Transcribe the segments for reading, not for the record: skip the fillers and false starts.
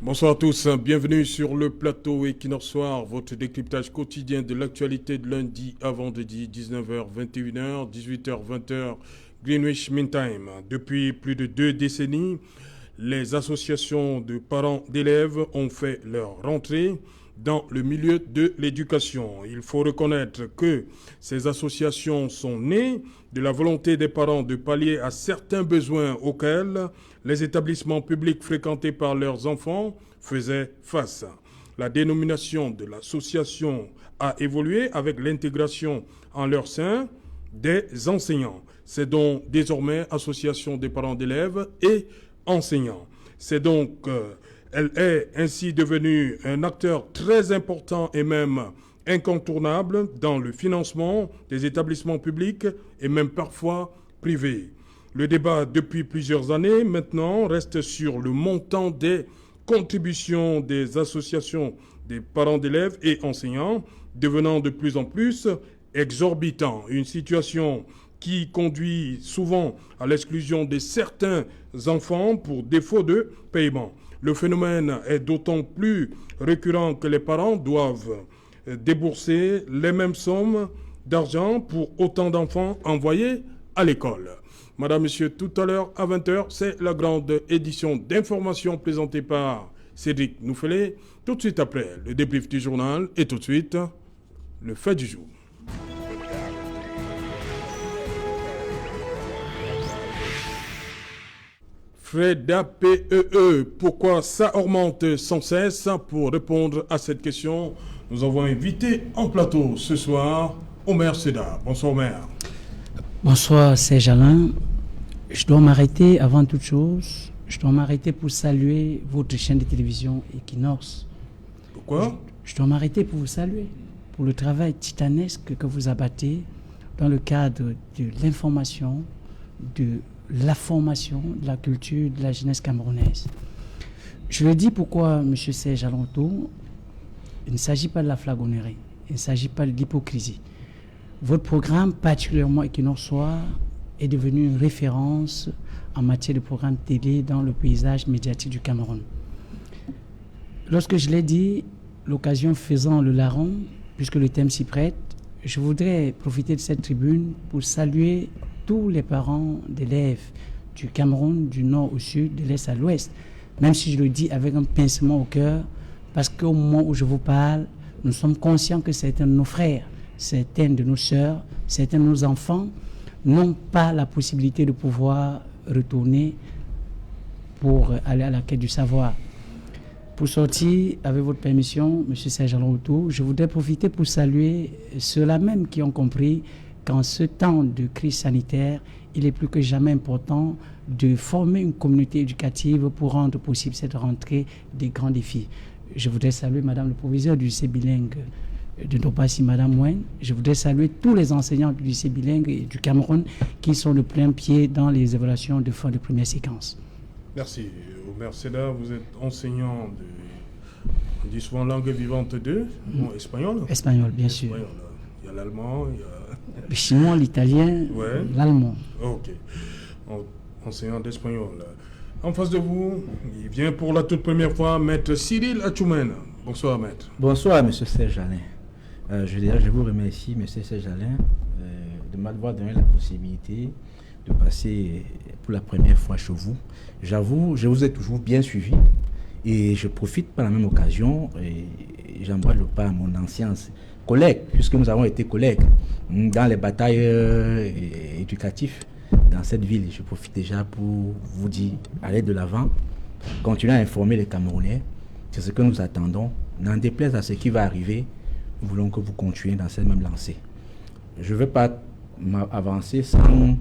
Bonsoir à tous, bienvenue sur le plateau Equinox Soir, votre décryptage quotidien de l'actualité de lundi à vendredi, 19h, 21h, 18h, 20h, Greenwich Mean Time. Depuis plus de 2 décennies, les associations de parents d'élèves ont fait leur rentrée dans le milieu de l'éducation. Il faut reconnaître que ces associations sont nées de la volonté des parents de pallier à certains besoins auxquels les établissements publics fréquentés par leurs enfants faisaient face. La dénomination de l'association a évolué avec l'intégration en leur sein des enseignants. C'est donc désormais association des parents d'élèves et enseignants. Elle est ainsi devenue un acteur très important et même incontournable dans le financement des établissements publics et même parfois privés. Le débat depuis plusieurs années maintenant reste sur le montant des contributions des associations des parents d'élèves et enseignants, devenant de plus en plus exorbitant. Une situation qui conduit souvent à l'exclusion de certains enfants pour défaut de paiement. Le phénomène est d'autant plus récurrent que les parents doivent débourser les mêmes sommes d'argent pour autant d'enfants envoyés à l'école. Madame, Monsieur, tout à l'heure à 20h, c'est la grande édition d'information présentée par Cédric Nouffelé. Tout de suite après, le débrief du journal et tout de suite, le fait du jour. Freda PEE, pourquoi ça augmente sans cesse? Pour répondre à cette question, nous avons invité en plateau ce soir Omer Seda. Bonsoir Omer. Bonsoir Serge Alain. Je dois m'arrêter avant toute chose. Je dois m'arrêter pour saluer votre chaîne de télévision Equinox. Pourquoi? Je dois m'arrêter pour vous saluer pour le travail titanesque que vous abattez dans le cadre de l'information, de la formation, de la culture, de la jeunesse camerounaise. Je le dis pourquoi, M. Serge Alanto, il ne s'agit pas de la flagornerie, il ne s'agit pas de l'hypocrisie. Votre programme, particulièrement Equinox Soir, est devenu une référence en matière de programme télé dans le paysage médiatique du Cameroun. Lorsque je l'ai dit, l'occasion faisant le larron, puisque le thème s'y prête, je voudrais profiter de cette tribune pour saluer tous les parents d'élèves du Cameroun, du nord au sud, de l'est à l'ouest, même si je le dis avec un pincement au cœur, parce qu'au moment où je vous parle, nous sommes conscients que certains de nos frères, certaines de nos sœurs, certains de nos enfants n'ont pas la possibilité de pouvoir retourner pour aller à la quête du savoir. Pour sortir, avec votre permission, M. Serge Alanto, je voudrais profiter pour saluer ceux-là même qui ont compris qu'en ce temps de crise sanitaire, il est plus que jamais important de former une communauté éducative pour rendre possible cette rentrée des grands défis. Je voudrais saluer Madame le proviseur du lycée bilingue de Nopassi, Madame Mouen. Je voudrais saluer tous les enseignants du lycée bilingue et du Cameroun qui sont de plein pied dans les évaluations de fin de première séquence. Merci. Omer Seda, vous êtes enseignant de, on dit souvent langue vivante de, espagnol. Espagnol, bien sûr. Espagnol. Il y a l'allemand, il y a... Le chinois, l'italien, ouais. L'allemand. Ok. Enseignant d'espagnol. En face de vous, il vient pour la toute première fois Maître Cyril Achoumen. Bonsoir Maître. Bonsoir Monsieur Serge Alain. Je vous remercie Monsieur Serge Alain de m'avoir donné la possibilité de passer pour la première fois chez vous. J'avoue, je vous ai toujours bien suivi et je profite par la même occasion et j'envoie le pas à mon ancien collègue, puisque nous avons été collègues dans les batailles éducatives dans cette ville. Je profite déjà pour vous dire, allez de l'avant, continuez à informer les Camerounais, c'est ce que nous attendons. N'en déplaise à ce qui va arriver, nous voulons que vous continuiez dans cette même lancée. Je ne vais pas m'avancer sans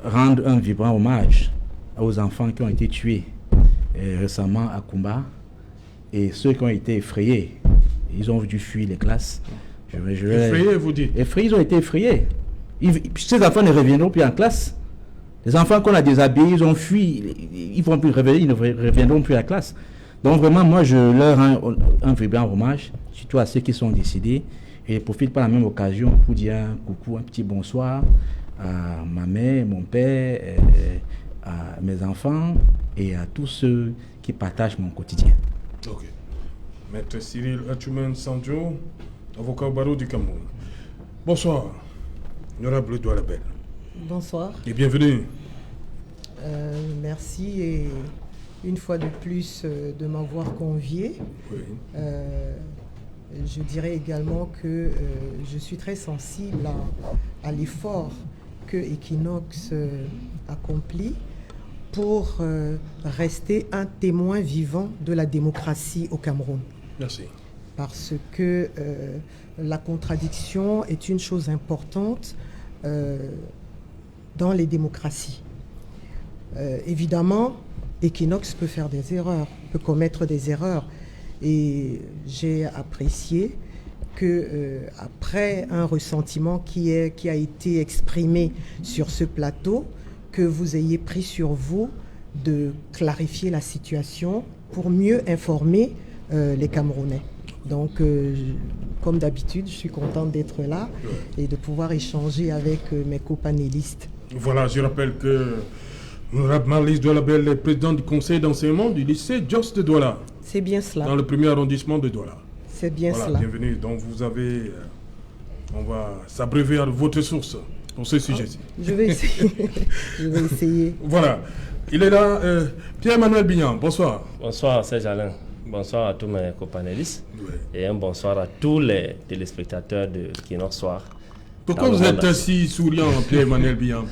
rendre un vibrant hommage aux enfants qui ont été tués récemment à Kumba et ceux qui ont été effrayés. Ils ont dû fuir les classes. Effrayés, vous dites? Effrayés, ils ont été effrayés. Ces enfants ne reviendront plus en classe. Les enfants qu'on a déshabillés, ils ont fui. Ils ne reviendront plus à la classe. Donc vraiment, moi, je leur rends un vibrant hommage, surtout à ceux qui sont décédés. Et je profite par la même occasion pour dire un coucou, un petit bonsoir à ma mère, mon père, à mes enfants et à tous ceux qui partagent mon quotidien. Ok. Maître Cyril Atoumen Sandjo, avocat au barreau du Cameroun. Bonsoir, honorable Douala Bel. Bonsoir. Et bienvenue. Merci et une fois de plus de m'avoir convié. Oui. Je dirais également que je suis très sensible à l'effort que Equinox accomplit pour rester un témoin vivant de la démocratie au Cameroun. Merci. Parce que la contradiction est une chose importante dans les démocraties. Évidemment, Equinox peut faire des erreurs, peut commettre des erreurs. Et j'ai apprécié que après un ressentiment qui a été exprimé sur ce plateau, que vous ayez pris sur vous de clarifier la situation pour mieux informer les Camerounais. Donc, comme d'habitude, je suis contente d'être là et de pouvoir échanger avec mes copanélistes. Voilà, je rappelle que l'honorable Marlise Douala Bel est président du conseil d'enseignement du lycée Jos de Douala. C'est bien cela. Dans le premier arrondissement de Douala. C'est bien voilà, cela. Bienvenue. Donc vous avez... on va s'abreuver à votre source pour ce sujet-ci. Je vais essayer. Je vais essayer. Voilà. Il est là, Pierre-Emmanuel Bignan. Bonsoir. Bonsoir Serge Alain. Bonsoir à tous mes copanélistes. Oui. Et un bonsoir à tous les téléspectateurs de Equinox Soir. Pourquoi vous êtes assis souriant, Pierre-Emmanuel Bignan?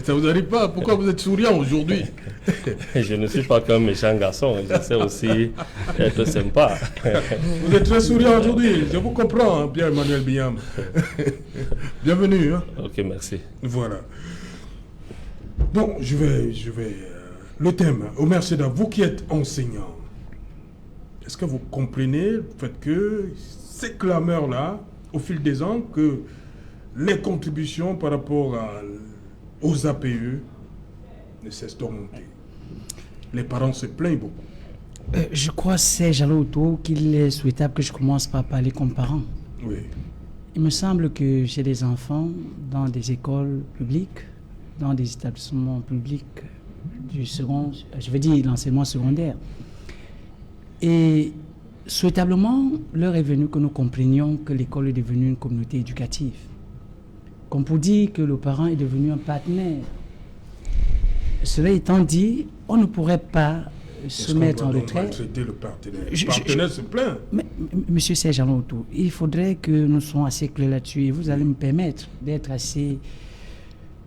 Ça vous arrive pas? Pourquoi vous êtes souriant aujourd'hui? Je ne suis pas qu'un méchant garçon, je sais aussi être sympa. Vous êtes très souriant aujourd'hui, je vous comprends, hein, Pierre-Emmanuel Bignan. Bienvenue. Hein. Ok, merci. Voilà. Bon, je vais le thème, Omer Seda, vous qui êtes enseignant, est-ce que vous comprenez le fait que ces clameurs-là, au fil des ans, que les contributions par rapport aux APE ne cessent d'augmenter? Les parents se plaignent beaucoup. Je crois, Serge Alaoto, qu'il est souhaitable que je commence par parler comme parent. Oui. Il me semble que j'ai des enfants dans des écoles publiques, dans des établissements publics du second, je veux dire l'enseignement secondaire. Et souhaitablement, l'heure est venue que nous comprenions que l'école est devenue une communauté éducative. Comme pour dire que le parent est devenu un partenaire. Cela étant dit, on ne pourrait pas se mettre en retrait. Maltraiter le partenaire. Le partenaire se plaint. Monsieur Serge Alaoto, il faudrait que nous soyons assez clairs là-dessus et vous allez me permettre d'être assez...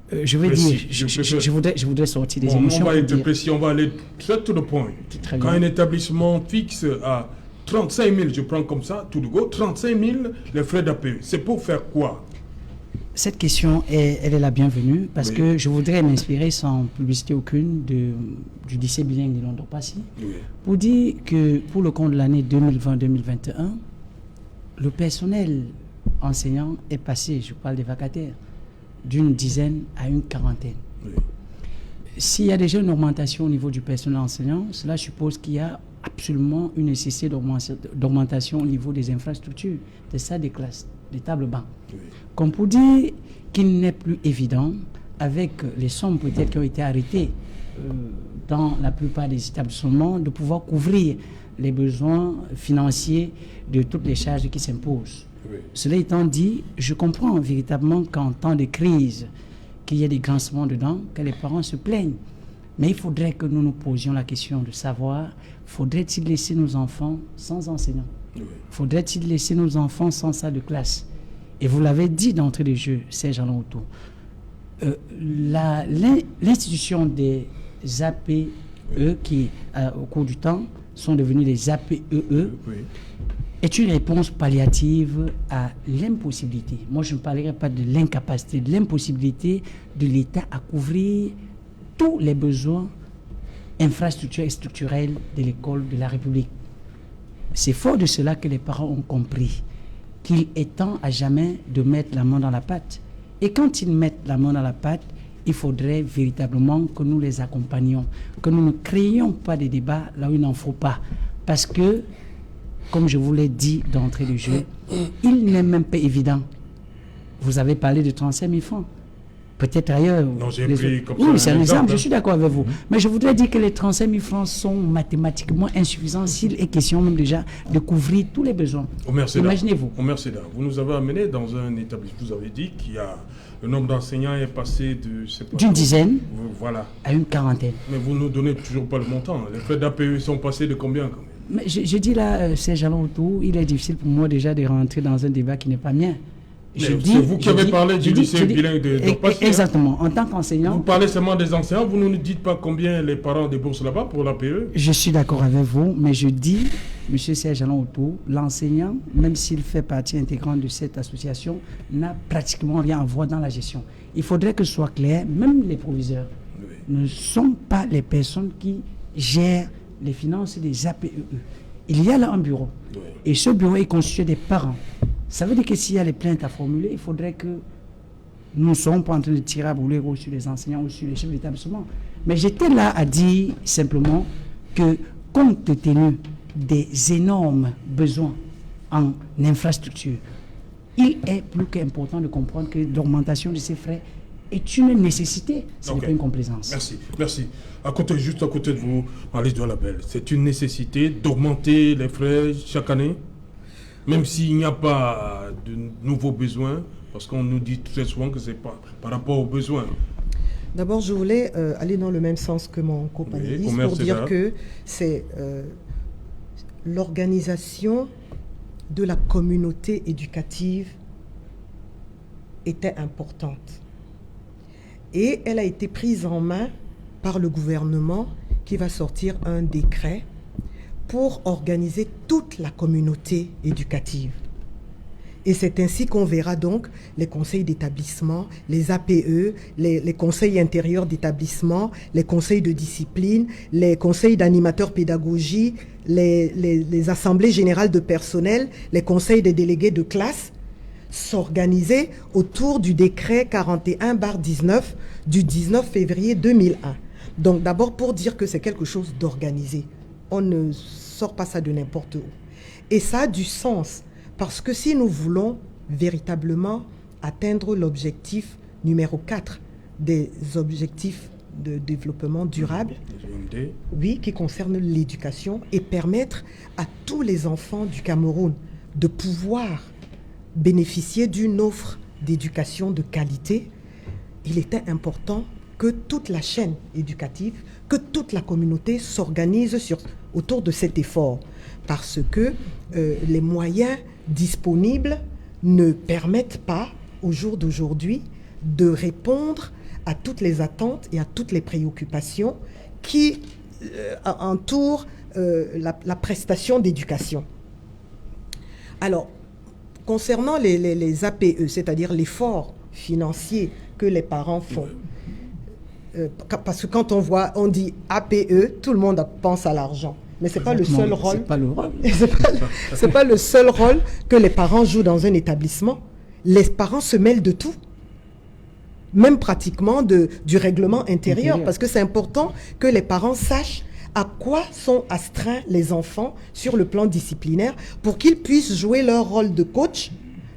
je veux dire, je voudrais sortir des émotions. On va être précis, on va aller très to the point. Quand un établissement fixe à 35 000, je prends comme ça, tout de go, 35 000 les frais d'APE, c'est pour faire quoi? Cette question, elle est la bienvenue parce Oui. que je voudrais m'inspirer sans publicité aucune du lycée bilingue de Londres-Passy pour dire que pour le compte de l'année 2020-2021, le personnel enseignant est passé, je parle des vacataires, d'une dizaine à une quarantaine. Oui. S'il y a déjà une augmentation au niveau du personnel enseignant, cela suppose qu'il y a absolument une nécessité d'augmentation au niveau des infrastructures, des salles de classe, des tables bancs. Oui. Comme pour dire qu'il n'est plus évident, avec les sommes peut-être qui ont été arrêtées dans la plupart des établissements, de pouvoir couvrir les besoins financiers de toutes les charges qui s'imposent. Oui. Cela étant dit, je comprends véritablement qu'en temps de crise, qu'il y ait des grincements dedans, que les parents se plaignent. Mais il faudrait que nous nous posions la question de savoir, faudrait-il laisser nos enfants sans enseignants? Oui. Faudrait-il laisser nos enfants sans salle de classe? Et vous l'avez dit d'entrée de jeu, Serge Alaoto, l'institution des APE qui, au cours du temps, sont devenus des APEE, Oui. est une réponse palliative à l'impossibilité. Moi, je ne parlerai pas de l'incapacité, de l'impossibilité de l'État à couvrir tous les besoins infrastructurels et structurels de l'école de la République. C'est fort de cela que les parents ont compris qu'il est temps à jamais de mettre la main dans la pâte. Et quand ils mettent la main dans la pâte, il faudrait véritablement que nous les accompagnions, que nous ne créions pas des débats là où il n'en faut pas. Parce que, comme je vous l'ai dit d'entrée de jeu, il n'est même pas évident. Vous avez parlé de 35 000 francs. peut-être ailleurs. Non, j'ai les pris autres. comme ça Oui, c'est un exemple, je hein. suis d'accord avec vous. Mais je voudrais dire que les 35 000 francs sont mathématiquement insuffisants s'il est question même déjà de couvrir tous les besoins. Omer Seda, Imaginez-vous. Omer Seda, vous nous avez amené dans un établissement, vous avez dit qu'il y a le nombre d'enseignants est passé de, je sais pas, D'une dizaine voilà. à une quarantaine. Mais vous ne nous donnez toujours pas le montant. Les frais d'APE sont passés de combien quand même? Mais je dis là, Serge Alain Autou, il est difficile pour moi déjà de rentrer dans un débat qui n'est pas mien. C'est vous qui avez parlé du lycée bilingue de Dorpassi. Exactement. En tant qu'enseignant. Vous parlez seulement des enseignants, vous ne nous dites pas combien les parents déboursent là-bas pour l'APE. Je suis d'accord avec vous, mais je dis, M. Serge Alain Autou, l'enseignant, même s'il fait partie intégrante de cette association, n'a pratiquement rien à voir dans la gestion. Il faudrait que ce soit clair, même les proviseurs ne sont pas les personnes qui gèrent les finances des APE. Il y a là un bureau. Oui. Et ce bureau est constitué des parents. Ça veut dire que s'il y a les plaintes à formuler, il faudrait que nous ne soyons pas en train de tirer à bouler sur les enseignants ou sur les chefs d'établissement. Mais j'étais là à dire simplement que, compte tenu des énormes besoins en infrastructure, il est plus qu'important de comprendre que l'augmentation de ces frais est une nécessité, ce n'est pas une complaisance. Merci, merci. Juste à côté de vous, Alice Doualabel, c'est une nécessité d'augmenter les frais chaque année, même s'il n'y a pas de nouveaux besoins, parce qu'on nous dit très souvent que c'est pas par rapport aux besoins. D'abord, je voulais aller dans le même sens que mon copanéliste pour dire que c'est l'organisation de la communauté éducative était importante. Et elle a été prise en main par le gouvernement qui va sortir un décret pour organiser toute la communauté éducative. Et c'est ainsi qu'on verra donc les conseils d'établissement, les APE, les conseils intérieurs d'établissement, les conseils de discipline, les conseils d'animateurs pédagogiques, les assemblées générales de personnel, les conseils des délégués de classe s'organiser autour du décret 41/19 du 19 février 2001. Donc d'abord pour dire que c'est quelque chose d'organisé. On ne sort pas ça de n'importe où. Et ça a du sens. Parce que si nous voulons véritablement atteindre l'objectif numéro 4 des objectifs de développement durable, oui, qui concerne l'éducation, et permettre à tous les enfants du Cameroun de pouvoir bénéficier d'une offre d'éducation de qualité, il était important que toute la chaîne éducative, que toute la communauté s'organise autour de cet effort. Parce que les moyens disponibles ne permettent pas, au jour d'aujourd'hui, de répondre à toutes les attentes et à toutes les préoccupations qui entourent la prestation d'éducation. Alors, concernant les APE, c'est-à-dire l'effort financier que les parents font, parce que quand on dit APE, tout le monde pense à l'argent. Mais ce n'est pas le seul rôle. C'est pas le seul rôle que les parents jouent dans un établissement. Les parents se mêlent de tout. Même pratiquement du règlement intérieur. Parce que c'est important que les parents sachent à quoi sont astreints les enfants sur le plan disciplinaire pour qu'ils puissent jouer leur rôle de coach,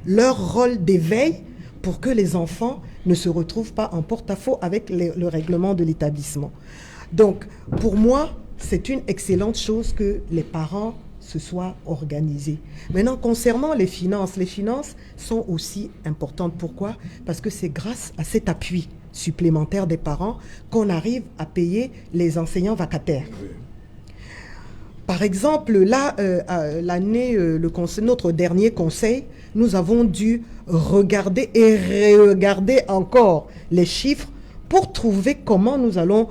leur rôle d'éveil, pour que les enfants ne se retrouvent pas en porte-à-faux avec le règlement de l'établissement. Donc, pour moi, c'est une excellente chose que les parents se soient organisés. Maintenant, concernant les finances sont aussi importantes. Pourquoi? Parce que c'est grâce à cet appui supplémentaire des parents qu'on arrive à payer les enseignants vacataires. Par exemple, là, l'année, notre dernier conseil, nous avons dû regarder et re-regarder encore les chiffres pour trouver comment nous allons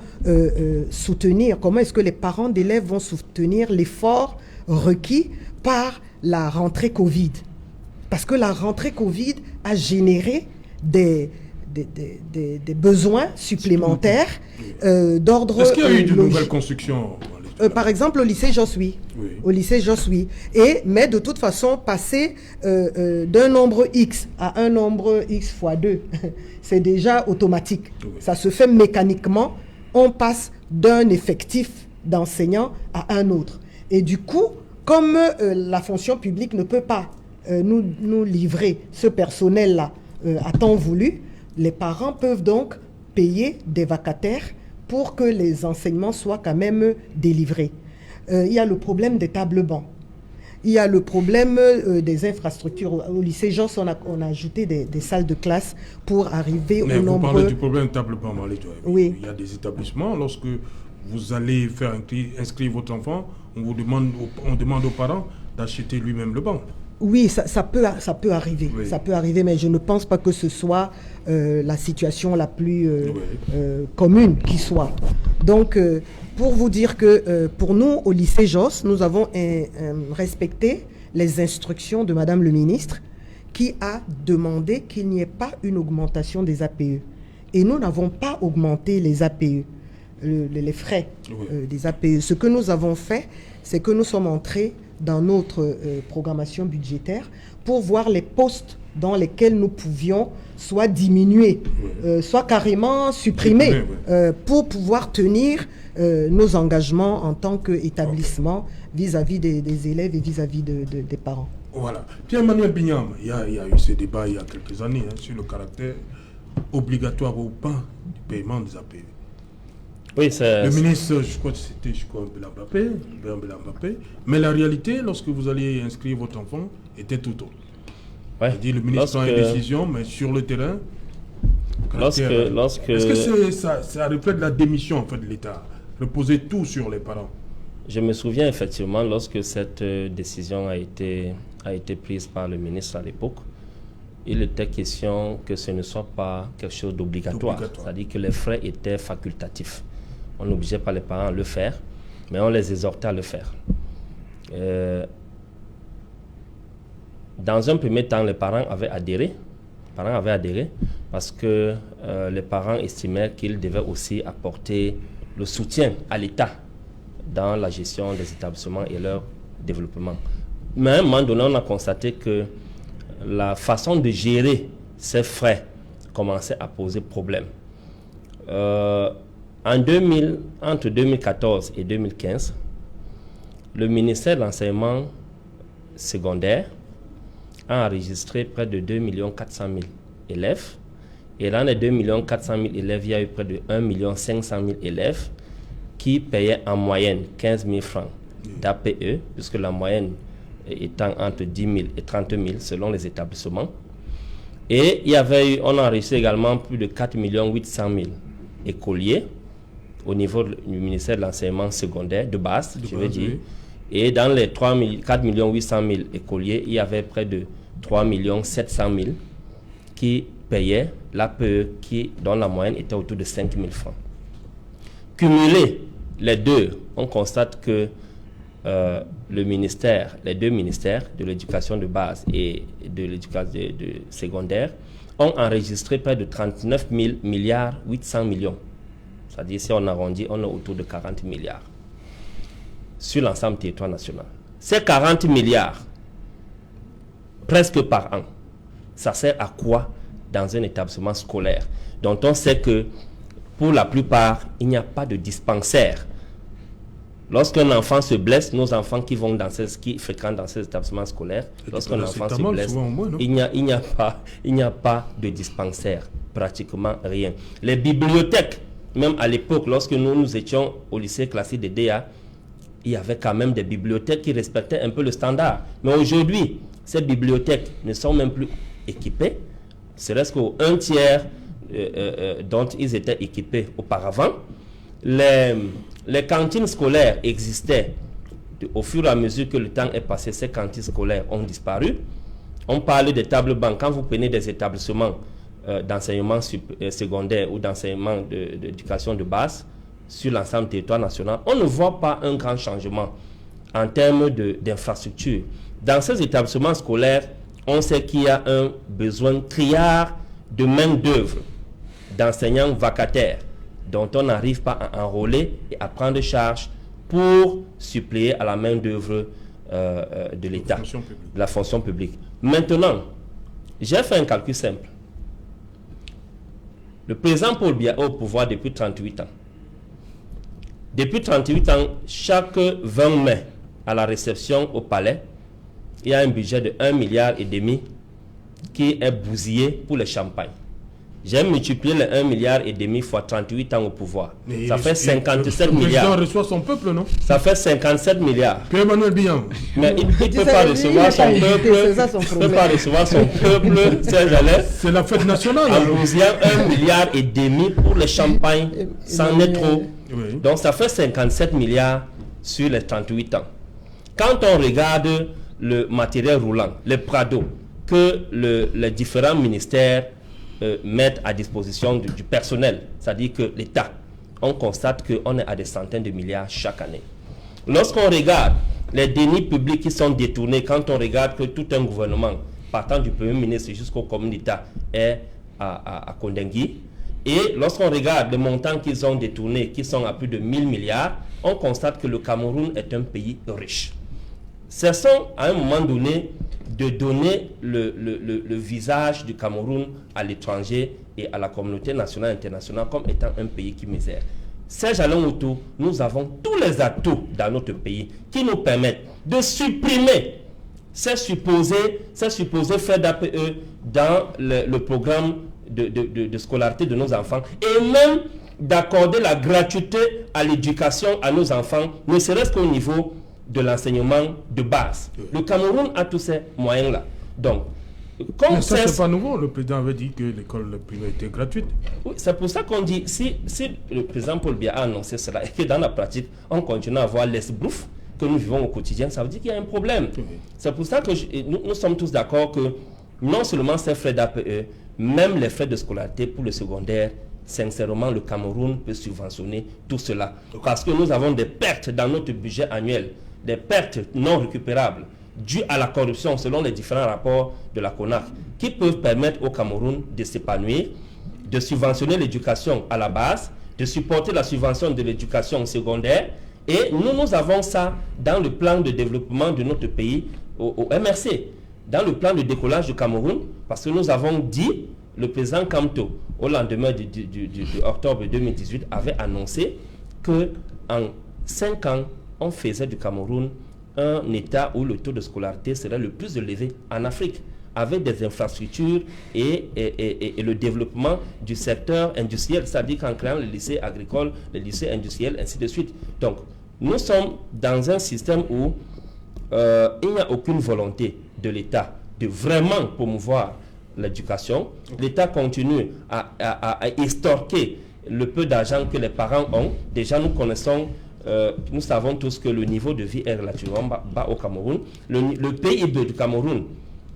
soutenir, comment est-ce que les parents d'élèves vont soutenir l'effort requis par la rentrée Covid. Parce que la rentrée Covid a généré des besoins supplémentaires d'ordre... Est-ce qu'il y a eu de nouvelles constructions? Par exemple, au lycée Josui. Oui. Au lycée Josui. Mais de toute façon, passer d'un nombre X à un nombre X fois 2, c'est déjà automatique. Oui. Ça se fait mécaniquement. On passe d'un effectif d'enseignants à un autre. Et du coup, comme la fonction publique ne peut pas nous livrer ce personnel-là à temps voulu, Les parents peuvent donc payer des vacataires pour que les enseignements soient quand même délivrés. Il y a le problème des tables bancs. Il y a le problème des infrastructures. Au lycée Josse, on a ajouté des salles de classe pour arriver au nombre... Mais vous parlez du problème de table banc, oui. Il y a des établissements, lorsque vous allez faire inscrire votre enfant, on demande aux parents d'acheter lui-même le banc. Oui, ça peut arriver. Oui. Ça peut arriver, mais je ne pense pas que ce soit la situation la plus commune qui soit. Donc, pour vous dire que pour nous, au lycée Josse, nous avons respecté les instructions de Madame le ministre qui a demandé qu'il n'y ait pas une augmentation des APE. Et nous n'avons pas augmenté les APE, les frais des APE. Ce que nous avons fait, c'est que nous sommes entrés dans notre programmation budgétaire pour voir les postes dans lesquels nous pouvions soit diminuer, soit carrément supprimer, pour pouvoir tenir nos engagements en tant qu'établissement vis-à-vis des élèves et vis-à-vis des parents. Voilà. Pierre-Emmanuel Bignam, il y a eu ce débat il y a quelques années sur le caractère obligatoire ou pas du paiement des APE. Oui, le ministre, je crois que c'était Mbela Mbappé, mais la réalité, lorsque vous alliez inscrire votre enfant, était tout autre. Ouais. Le ministre prend une décision, mais sur le terrain, est-ce que ça reflète la démission en fait, de l'État, reposer tout sur les parents? Je me souviens effectivement, lorsque cette décision a été prise par le ministre à l'époque, il était question que ce ne soit pas quelque chose d'obligatoire, c'est-à-dire que les frais étaient facultatifs. On n'obligeait pas les parents à le faire, mais on les exhortait à le faire. Dans un premier temps, les parents avaient adhéré parce que les parents estimaient qu'ils devaient aussi apporter le soutien à l'État dans la gestion des établissements et leur développement. Mais à un moment donné, on a constaté que la façon de gérer ces frais commençait à poser problème. Entre 2014 et 2015, le ministère de l'enseignement secondaire a enregistré près de 2 400 000 élèves. Et dans les 2 400 000 élèves, il y a eu près de 1 500 000 élèves qui payaient en moyenne 15 000 francs d'APE, puisque la moyenne étant entre 10 000 et 30 000 selon les établissements. Et on a enregistré également plus de 4 800 000 écoliers au niveau du ministère de l'enseignement secondaire de base, je veux dire. Oui. Et dans les 4 800 000 écoliers, il y avait près de 3 700 000 qui payaient l'APE dont la moyenne était autour de 5 000 francs. Cumulés les deux, on constate que les deux ministères de l'éducation de base et de l'éducation de secondaire ont enregistré près de 39 800 millions. C'est-à-dire, si on arrondit, on est autour de 40 milliards sur l'ensemble du territoire national. Ces 40 milliards, presque par an, ça sert à quoi dans un établissement scolaire dont on sait que, pour la plupart, il n'y a pas de dispensaire. Lorsqu'un enfant se blesse, nos enfants qui fréquentent dans ces établissements scolaires, lorsqu'un enfant se blesse, il n'y a pas de dispensaire, pratiquement rien. Les bibliothèques, même à l'époque, lorsque nous étions au lycée classique de DA, il y avait quand même des bibliothèques qui respectaient un peu le standard. Mais aujourd'hui, ces bibliothèques ne sont même plus équipées. Serait-ce qu'un tiers dont ils étaient équipés auparavant. Les cantines scolaires existaient. Au fur et à mesure que le temps est passé, ces cantines scolaires ont disparu. On parle des tables bancs. Quand vous prenez des établissements d'enseignement secondaire ou d'enseignement d'éducation de base sur l'ensemble du territoire national, on ne voit pas un grand changement en termes d'infrastructure. Dans ces établissements scolaires, on sait qu'il y a un besoin criard de main-d'œuvre, d'enseignants vacataires, dont on n'arrive pas à enrôler et à prendre charge pour suppléer à la main-d'œuvre de l'État, de la fonction publique. Maintenant, j'ai fait un calcul simple. Le président Paul Biya est au pouvoir depuis 38 ans. Depuis 38 ans, chaque 20 mai, à la réception au palais, il y a un budget de 1,5 milliard qui est bousillé pour les champagnes. J'ai multiplié les 1,5 milliard fois 38 ans au pouvoir. Et ça fait 57 milliards. Le président reçoit son peuple, non? Ça fait 57 milliards. Pierre-Emmanuel Biyan. Mais il ne peut pas recevoir son peuple. Il ne peut pas recevoir son peuple. C'est la fête nationale. En bousillant 1,5 milliard pour le champagne, c'en est trop. Oui. Donc ça fait 57 milliards sur les 38 ans. Quand on regarde le matériel roulant, les Prado, que les différents ministères mettent à disposition du personnel, c'est-à-dire que l'État, on constate qu'on est à des centaines de milliards chaque année. Lorsqu'on regarde les deniers publics qui sont détournés, quand on regarde que tout un gouvernement, partant du Premier ministre jusqu'au commun d'État, est à Kondengui, et lorsqu'on regarde les montants qu'ils ont détournés, qui sont à plus de 1000 milliards, on constate que le Cameroun est un pays riche. Cessons à un moment donné de donner le visage du Cameroun à l'étranger et à la communauté nationale et internationale comme étant un pays qui misère. Serge Alain Ouattara, nous avons tous les atouts dans notre pays qui nous permettent de supprimer ces supposés frais d'APE dans le programme de scolarité de nos enfants et même d'accorder la gratuité à l'éducation à nos enfants, ne serait-ce qu'au niveau de l'enseignement de base. Le Cameroun a tous ces moyens-là. Donc, mais ça, c'est pas nouveau. Le président avait dit que l'école primaire était gratuite. Oui, c'est pour ça qu'on dit, si le président Paul Biya a annoncé cela et que dans la pratique, on continue à avoir l'esbrouf que nous vivons au quotidien, ça veut dire qu'il y a un problème. Oui. C'est pour ça que nous sommes tous d'accord que non seulement ces frais d'APE, même les frais de scolarité pour le secondaire, sincèrement, le Cameroun peut subventionner tout cela. Parce que nous avons des pertes dans notre budget annuel, des pertes non récupérables dues à la corruption selon les différents rapports de la CONAC, qui peuvent permettre au Cameroun de s'épanouir, de subventionner l'éducation à la base, de supporter la subvention de l'éducation secondaire. Et nous avons ça dans le plan de développement de notre pays, au MRC, dans le plan de décollage du Cameroun, parce que nous avons dit, le président Kamto, au lendemain de octobre 2018, avait annoncé qu'en 5 ans, on faisait du Cameroun un État où le taux de scolarité serait le plus élevé en Afrique, avec des infrastructures et le développement du secteur industriel, c'est-à-dire qu'en créant les lycées agricoles, les lycées industriels, ainsi de suite. Donc, nous sommes dans un système où il n'y a aucune volonté de l'État de vraiment promouvoir l'éducation. L'État continue à extorquer le peu d'argent que les parents ont. Déjà, nous savons tous que le niveau de vie est relativement bas au Cameroun. Le PIB du Cameroun,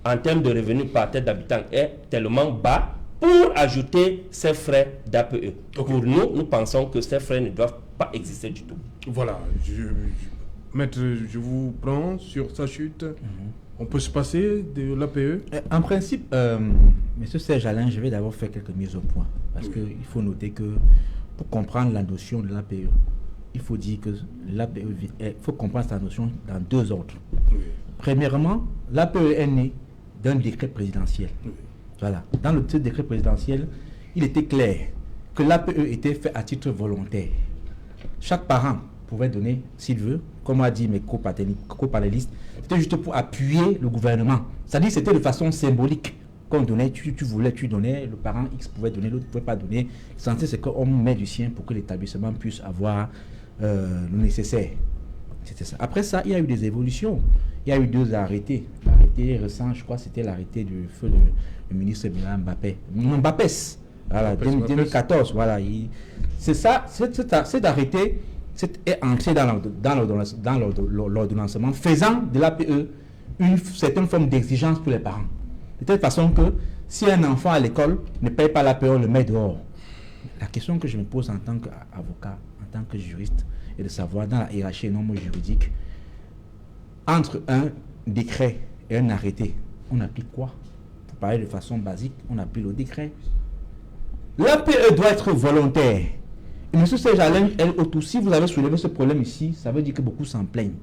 en termes de revenus par tête d'habitant, est tellement bas pour ajouter ces frais d'APE. Okay. Pour nous pensons que ces frais ne doivent pas exister du tout. Voilà. Maître, je vous prends sur sa chute. On peut se passer de l'APE? En principe, Monsieur Serge Alain, je vais d'abord faire quelques mises au point. Parce qu'il faut noter que pour comprendre la notion de l'APE, il faut dire que l'APE, il faut comprendre sa notion dans 2 ordres. Oui. Premièrement, l'APE est né d'un décret présidentiel. Oui. Voilà. Dans le décret présidentiel, il était clair que l'APE était fait à titre volontaire. Chaque parent pouvait donner, s'il veut, comme a dit mes copanélistes, c'était juste pour appuyer le gouvernement. C'est-à-dire que c'était de façon symbolique qu'on donnait, tu voulais, tu donnais, le parent X pouvait donner, l'autre ne pouvait pas donner. L'essentiel, c'est qu'on met du sien pour que l'établissement puisse avoir le nécessaire. C'était ça. Après ça, il y a eu des évolutions. Il y a eu 2 arrêtés. L'arrêté récent, je crois, c'était l'arrêté du feu le ministre Mbappé. Voilà, 2014. Voilà. C'est ça, cet arrêté est entré dans l'ordonnancement, faisant de l'APE une certaine forme d'exigence pour les parents. De telle façon que si un enfant à l'école ne paye pas l'APE, on le met dehors. La question que je me pose en tant qu'avocat, en tant que juriste, est de savoir dans la hiérarchie normo-juridique, entre un décret et un arrêté, on applique quoi? Pour parler de façon basique, on applique le décret. L'APE doit être volontaire. Et M. Serge Alain, si vous avez soulevé ce problème ici, ça veut dire que beaucoup s'en plaignent.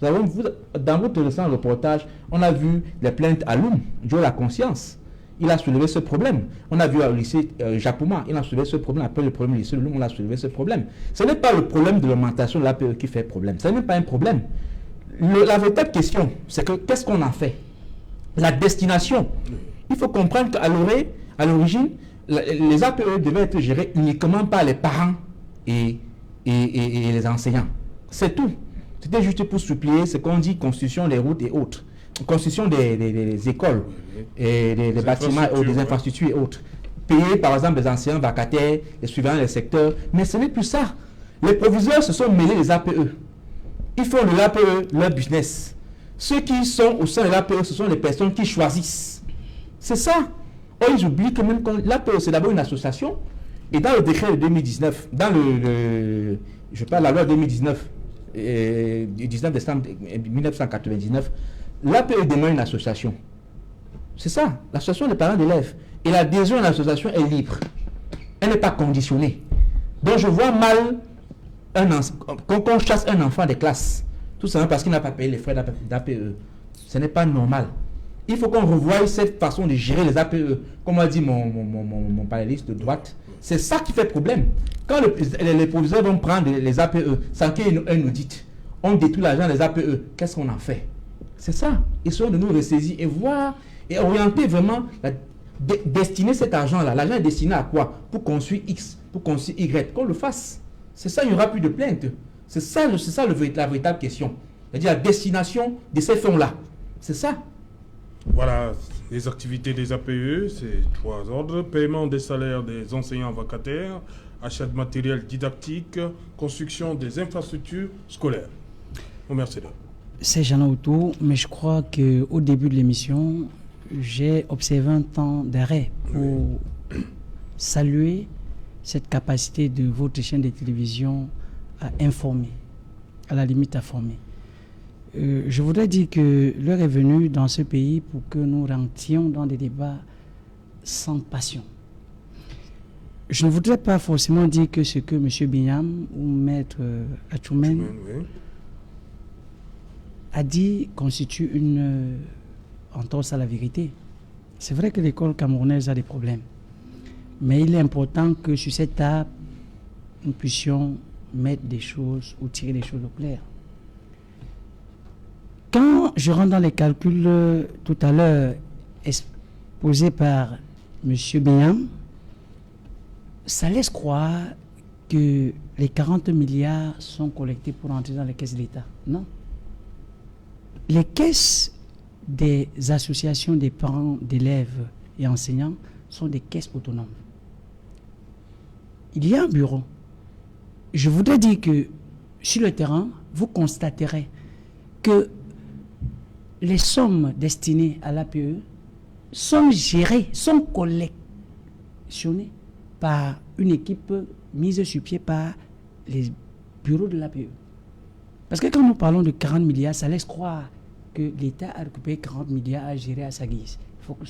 Dans votre récent reportage, on a vu les plaintes à Loum, Joe la conscience. Il a soulevé ce problème. On a vu au lycée Japouma, il a soulevé ce problème. Après le problème du lycée de Loum, on a soulevé ce problème. Ce n'est pas le problème de l'augmentation de l'APE qui fait problème. Ce n'est pas un problème. La véritable question, c'est que qu'est-ce qu'on a fait? La destination. Il faut comprendre qu'à l'origine, les APE devaient être gérés uniquement par les parents et les enseignants. C'est tout. C'était juste pour supplier ce qu'on dit construction des routes et autres. Construction des écoles, et des bâtiments, des infrastructures et autres. Payer par exemple des enseignants vacataires, les suivants des secteurs. Mais ce n'est plus ça. Les proviseurs se sont mêlés des APE. Ils font de l'APE leur business. Ceux qui sont au sein de l'APE, ce sont les personnes qui choisissent. C'est ça. Or, ils oublient que même l'APE, c'est d'abord une association. Et dans le décret de 2019, dans je parle de la loi 2019, du 19 décembre 1999, l'APE demeure une association. C'est ça, l'association des parents d'élèves. Et l'adhésion à l'association est libre. Elle n'est pas conditionnée. Donc je vois mal qu'on chasse un enfant des classes, tout simplement parce qu'il n'a pas payé les frais d'APE. Ce n'est pas normal. Il faut qu'on revoie cette façon de gérer les APE. Comme a dit mon panéliste de droite, c'est ça qui fait problème. Quand les proviseurs vont prendre les APE sans qu'il y ait un audit, on détruit l'argent des APE, qu'est-ce qu'on en fait? C'est ça. Ils sont de nous ressaisir et voir et orienter vraiment, destiner cet argent-là. L'argent est destiné à quoi? Pour construire X, pour construire Y, qu'on le fasse. C'est ça, il n'y aura plus de plainte. C'est ça la véritable question. C'est-à-dire la destination de ces fonds-là. C'est ça. Voilà, les activités des APE, c'est 3 ordres. Paiement des salaires des enseignants vacataires, achat de matériel didactique, construction des infrastructures scolaires. Merci. C'est Jean Auto, mais je crois qu'au début de l'émission, j'ai observé un temps d'arrêt pour saluer cette capacité de votre chaîne de télévision à informer, à la limite à former. Je voudrais dire que l'heure est venue dans ce pays pour que nous rentrions dans des débats sans passion. Je ne voudrais pas forcément dire que ce que M. Binyam ou Maître Achoumen a dit constitue une entorse à la vérité. C'est vrai que l'école camerounaise a des problèmes. Mais il est important que sur cette table, nous puissions mettre des choses ou tirer des choses au clair. Quand je rentre dans les calculs tout à l'heure exposés par M. Binyam, ça laisse croire que les 40 milliards sont collectés pour entrer dans les caisses de l'État. Non. Les caisses des associations des parents d'élèves et enseignants sont des caisses autonomes. Il y a un bureau. Je voudrais dire que sur le terrain, vous constaterez que les sommes destinées à l'APE sont gérées, sont collectionnées par une équipe mise sur pied par les bureaux de l'APE. Parce que quand nous parlons de 40 milliards, ça laisse croire que l'État a récupéré 40 milliards à gérer à sa guise. Il faut que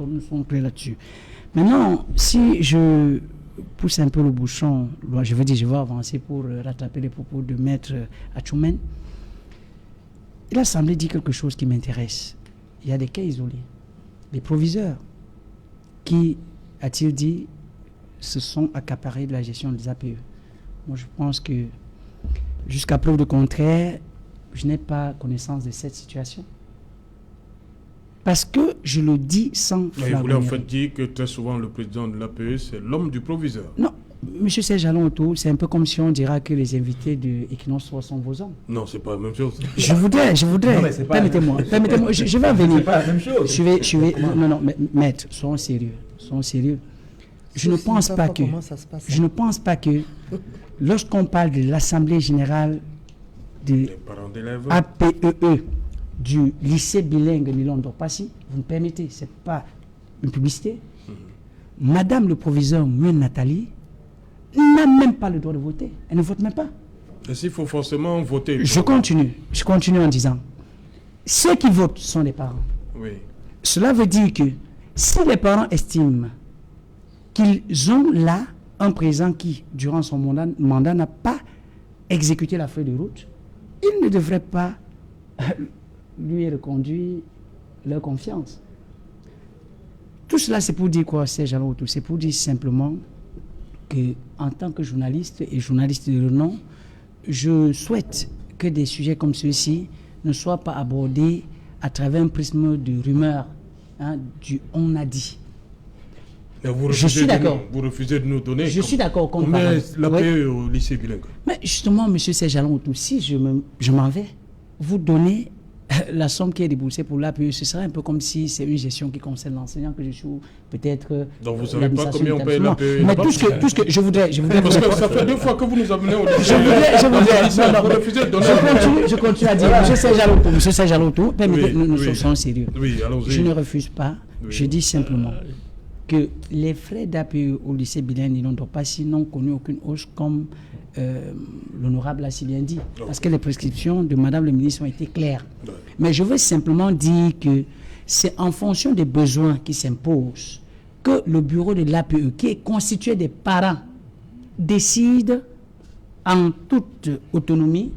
nous soyons clairs là-dessus. Maintenant, si je pousse un peu le bouchon, je vais avancer pour rattraper les propos de Maître Achoumen. Il a semblé dire quelque chose qui m'intéresse. Il y a des cas isolés. Les proviseurs qui, a-t-il dit, se sont accaparés de la gestion des APE. Moi, je pense que, jusqu'à preuve de contraire, je n'ai pas connaissance de cette situation. Parce que je le dis sans flagornerie. Vous voulez en fait dire que très souvent le président de l'APE, c'est l'homme du proviseur. Non, M. Serge Alonto, c'est un peu comme si on dira que les invités de Equinox sont vos hommes. Non, c'est pas la même chose. Je voudrais, permettez-moi, je vais en venir. C'est pas la même chose. Non, maître, soyons sérieux. Je ne pense pas que lorsqu'on parle de l'Assemblée générale de APEE du lycée bilingue Milon Dorpassi, vous me permettez, ce n'est pas une publicité. Madame le proviseur Mouine Nathalie n'a même pas le droit de voter. Elle ne vote même pas. Est-ce qu'il faut forcément voter? Je continue en disant, ceux qui votent sont les parents. Oui. Cela veut dire que si les parents estiment qu'ils ont là un président qui, durant son mandat, n'a pas exécuté la feuille de route, ils ne devraient pas lui reconduire leur confiance. Tout cela, c'est pour dire quoi, Serge Alonto? C'est pour dire simplement que, en tant que journaliste et journaliste de renom, je souhaite que des sujets comme ceux-ci ne soient pas abordés à travers un prisme de rumeurs, du on a dit. Je suis d'accord. Vous refusez de nous donner. Je suis d'accord. Combien l'APE au lycée bilingue? Mais justement, M. Serge-Alain Autou, si je m'en vais, vous donnez la somme qui est déboursée pour l'APE, ce serait un peu comme si c'est une gestion qui concerne l'enseignant que je suis, peut-être. Donc vous ne savez pas combien on paye l'APE? Mais tout ce que je voudrais. Parce que ça fait 2 fois que vous nous amenez au lycée. Vous refusez de donner. Je continue à dire, M. Serge-Alain Autou, permettez, nous sommes sérieux. Oui, allons-y. Je ne refuse pas. Je dis simplement que les frais d'APE au lycée bilingue n'ont pas sinon connu aucune hausse comme l'honorable a si bien dit. Parce que les prescriptions de Madame le ministre ont été claires. Mais je veux simplement dire que c'est en fonction des besoins qui s'imposent que le bureau de l'APE, qui est constitué des parents, décide en toute autonomie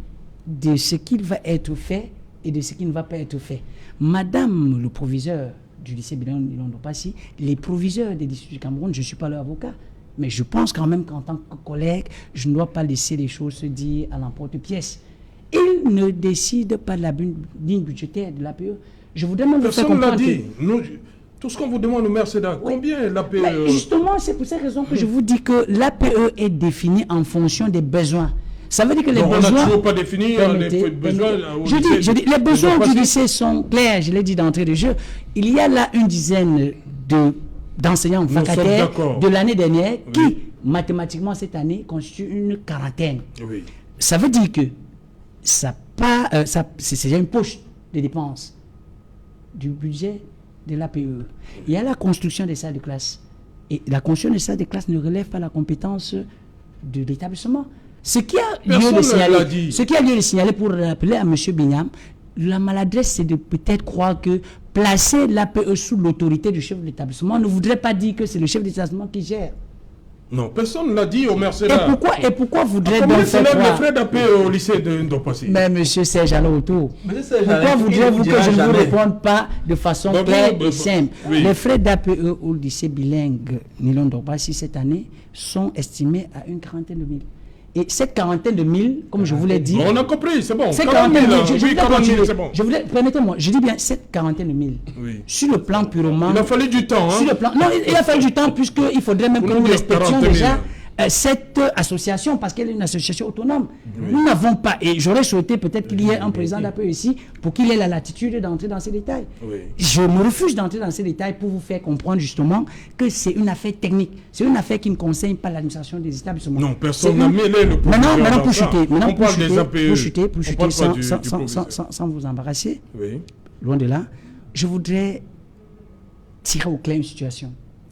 de ce qu'il va être fait et de ce qui ne va pas être fait. Madame le proviseur du lycée bilingue de Passy, les proviseurs des lycées du Cameroun, je ne suis pas leur avocat, mais je pense quand même qu'en tant que collègue, je ne dois pas laisser les choses se dire à l'emporte-pièce. Ils ne décident pas de la ligne budgétaire de l'APE. Je voudrais même vous faire comprendre. Personne ne l'a dit. Tout ce qu'on vous demande, Mercedes, combien l'APE... Justement, c'est pour cette raison que je vous dis que l'APE est définie en fonction des besoins. Ça veut dire que les besoins... On n'a toujours pas défini les besoins... Je dis, les besoins du lycée sont clairs, je l'ai dit d'entrée de jeu. Il y a là une dizaine d'enseignants vacataires de l'année dernière qui, mathématiquement, cette année, constituent une quarantaine. Oui. Ça veut dire que c'est déjà une poche de dépenses du budget de l'APE. Il y a la construction des salles de classe. Et la construction des salles de classe ne relève pas la compétence de l'établissement. Ce qui a lieu de signaler pour rappeler à M. Bignam, la maladresse, c'est de peut-être croire que placer l'APE sous l'autorité du chef de l'établissement ne voudrait pas dire que c'est le chef de l'établissement qui gère. Non, personne ne l'a dit au Mercedes. Et pourquoi voudrait donc faire croire... les frais d'APE au lycée de Ndopassy? Mais M. Serge-Alain Autou, pourquoi voudrez-vous que je ne vous réponde pas de façon claire et simple? Les frais d'APE au lycée bilingue Nilon Ndopassy cette année sont estimés à une quarantaine de mille. Et cette quarantaine de mille, comme je vous l'ai dit... On a compris, c'est bon. 40 000, oui, 40 000, c'est bon. Permettez-moi, je dis bien cette quarantaine de mille. Oui. Sur le plan purement... Il a fallu du temps. Sur le plan, non, il a fallu du temps puisqu'il faudrait même que nous respections déjà cette association, parce qu'elle est une association autonome. Oui. Nous n'avons pas, et j'aurais souhaité peut-être qu'il y ait un président d'APE ici pour qu'il ait la latitude d'entrer dans ces détails. Oui. Je me refuse d'entrer dans ces détails pour vous faire comprendre justement que c'est une affaire technique. C'est une affaire qui ne concerne pas l'administration des établissements. Non, personne n'a mêlé le problème. Maintenant, pour chuter, on parle sans vous embarrasser, oui. Loin de là, je voudrais tirer au clair une situation.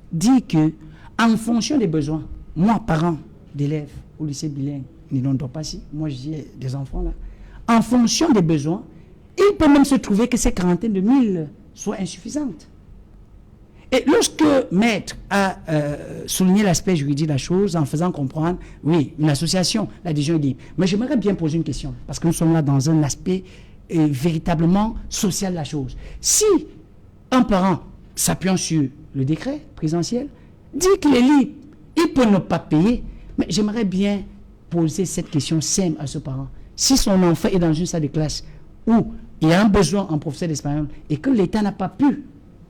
Dire que, en fonction des besoins, moi, parent d'élèves au lycée bilingue, Nilon Ndopassy, moi j'ai des enfants là, en fonction des besoins, il peut même se trouver que ces quarantaines de mille soient insuffisantes. Et lorsque Maître a souligné l'aspect juridique de la chose en faisant comprendre, oui, une association, l'adhésion est libre. Mais j'aimerais bien poser une question, parce que nous sommes là dans un aspect véritablement social de la chose. Si un parent, s'appuyant sur le décret présidentiel, dit qu'il est libre, il peut ne pas payer, mais j'aimerais bien poser cette question simple à ce parent. Si son enfant est dans une salle de classe où il y a un besoin en professeur d'espagnol et que l'État n'a pas pu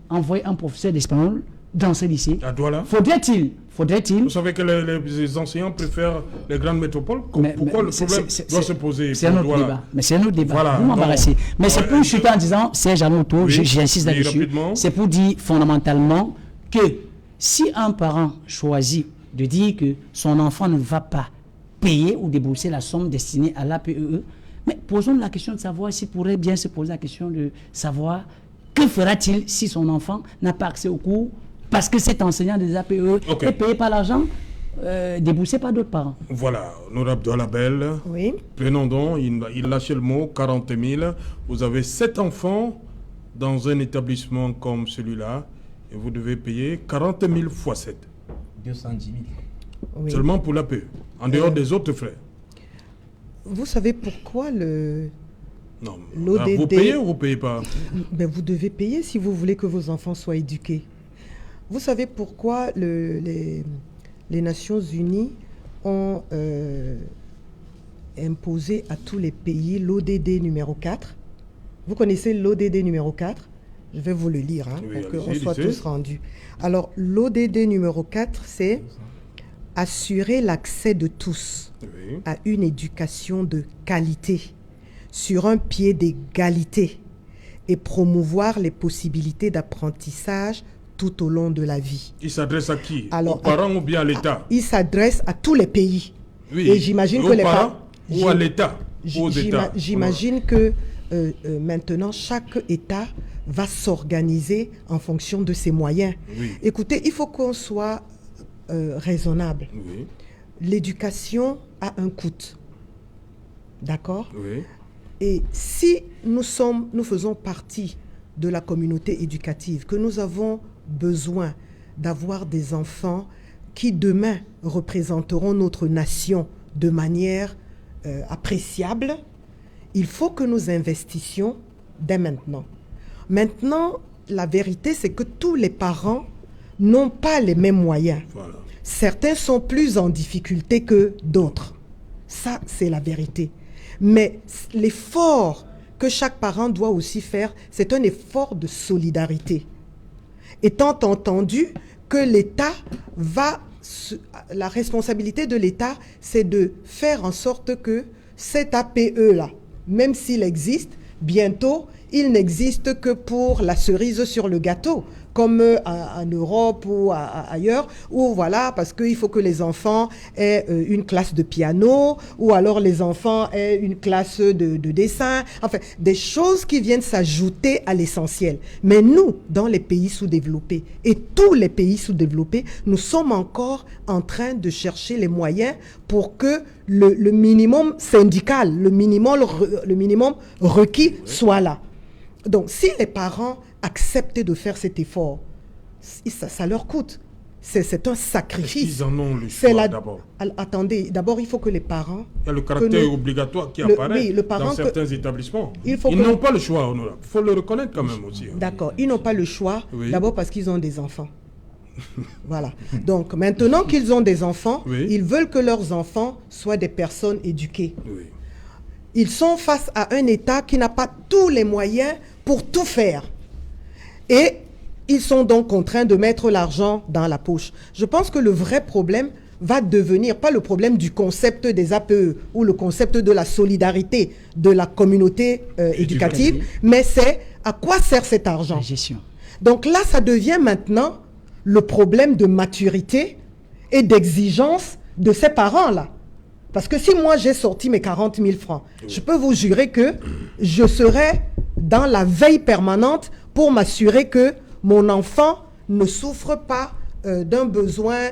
envoyer un professeur d'espagnol dans ce lycée, faudrait-il... Vous savez que les enseignants préfèrent les grandes métropoles? Pourquoi le problème doit se poser? C'est un autre débat. Mais c'est un autre débat. Voilà, vous m'embarrassez. Mais c'est pour chuter en disant, Serge-Alain Autou, j'insiste là-dessus, c'est pour dire fondamentalement que si un parent choisit de dire que son enfant ne va pas payer ou débourser la somme destinée à l'APE, mais posons la question de savoir s'il pourrait bien se poser la question de savoir que fera-t-il si son enfant n'a pas accès au cours parce que cet enseignant des APE est payé par l'argent déboursé par d'autres parents. Voilà, honorable Doualabel. Oui. Prenons donc, il lâchait le mot, 40 000. Vous avez 7 enfants dans un établissement comme celui-là et vous devez payer 40 000 x 7. 210 000. Oui. Seulement pour l'APE, en dehors des autres frais. Vous savez pourquoi l'ODD... Vous payez ou vous ne payez pas? Ben, vous devez payer si vous voulez que vos enfants soient éduqués. Vous savez pourquoi les Nations Unies ont imposé à tous les pays l'ODD numéro 4. Vous connaissez l'ODD numéro 4? Je vais vous le lire Oui, pour qu'on allez-y, soit lisez. tous rendus. Alors, l'ODD numéro 4, c'est assurer l'accès de tous Oui. à une éducation de qualité, sur un pied d'égalité, et promouvoir les possibilités d'apprentissage tout au long de la vie. Il s'adresse à qui? Alors, aux parents ou bien à l'État? Il s'adresse à tous les pays. Oui. Et j'imagine Aux que les parents ou à j'im- l'État? Ou aux États? J'imagine que maintenant, chaque État va s'organiser en fonction de ses moyens. Oui. Écoutez, il faut qu'on soit raisonnable. Oui. L'éducation a un coût. D'accord? Oui. Et si nous faisons partie de la communauté éducative, que nous avons besoin d'avoir des enfants qui demain représenteront notre nation de manière appréciable, il faut que nous investissions dès maintenant. Maintenant, la vérité, c'est que tous les parents n'ont pas les mêmes moyens. Voilà. Certains sont plus en difficulté que d'autres. Ça, c'est la vérité. Mais l'effort que chaque parent doit aussi faire, c'est un effort de solidarité. Étant entendu que l'État la responsabilité de l'État, c'est de faire en sorte que cet APE-là, même s'il existe, bientôt, il n'existe que pour la cerise sur le gâteau, comme en Europe ou ailleurs, où voilà, parce qu'il faut que les enfants aient une classe de piano, ou alors les enfants aient une classe de dessin, enfin, des choses qui viennent s'ajouter à l'essentiel. Mais nous, dans les pays sous-développés, et tous les pays sous-développés, nous sommes encore en train de chercher les moyens pour que le minimum syndical, le minimum requis soit là. Donc, si les parents acceptent de faire cet effort, ça leur coûte. C'est un sacrifice. Ils en ont le choix d'abord. Attendez, d'abord, il faut que les parents... Il y a le caractère obligatoire qui apparaît dans certains établissements. Ils n'ont pas le choix, honorable. Il faut le reconnaître quand même aussi. D'accord, ils n'ont pas le choix, oui. D'abord parce qu'ils ont des enfants. Voilà. Donc, maintenant qu'ils ont des enfants, oui. Ils veulent que leurs enfants soient des personnes éduquées. Oui. Ils sont face à un État qui n'a pas tous les moyens pour tout faire. Et ils sont donc contraints de mettre l'argent dans la poche. Je pense que le vrai problème va devenir, pas le problème du concept des APE ou le concept de la solidarité de la communauté éducative, mais c'est à quoi sert cet argent? La gestion. Donc là, ça devient maintenant le problème de maturité et d'exigence de ces parents-là. Parce que si moi j'ai sorti mes 40 000 francs, je peux vous jurer que je serai dans la veille permanente pour m'assurer que mon enfant ne souffre pas d'un besoin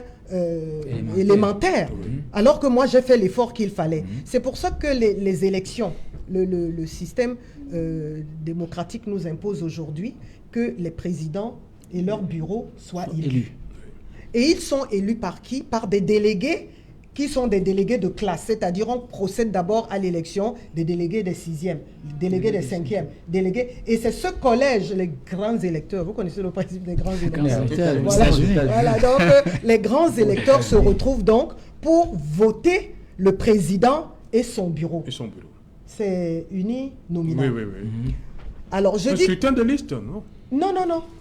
élémentaire. Alors que moi j'ai fait l'effort qu'il fallait. C'est pour ça que les élections, le système démocratique nous impose aujourd'hui que les présidents et leurs bureaux soient élus. Et ils sont élus par qui? Par des délégués qui sont des délégués de classe, c'est-à-dire on procède d'abord à l'élection des délégués des 6e, des délégués des 5e, délégués, et c'est ce collège, les grands électeurs, vous connaissez le principe des grands électeurs. Voilà, donc les grands électeurs se retrouvent donc pour voter le président et son bureau. C'est uninominal. Oui. Alors je dis... Un scrutin de liste, non? Non.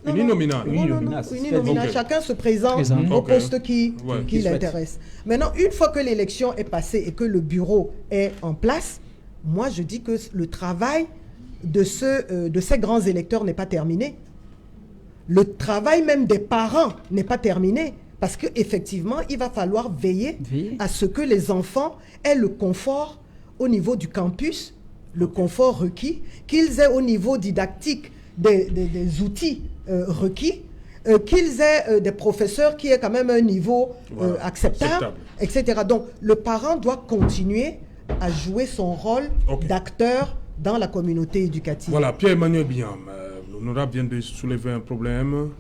Uninominal. Uninominal. Chacun se présente au poste qui l'intéresse. Maintenant, une fois que l'élection est passée et que le bureau est en place, moi je dis que le travail de ces grands électeurs n'est pas terminé. Le travail même des parents n'est pas terminé. Parce qu'effectivement, il va falloir veiller à ce que les enfants aient le confort au niveau du campus, le confort requis, qu'ils aient au niveau didactique des outils requis, qu'ils aient des professeurs qui aient quand même un niveau acceptable, etc. Donc, le parent doit continuer à jouer son rôle d'acteur dans la communauté éducative. Voilà, Pierre-Emmanuel Biam, l'honorable vient de soulever un problème.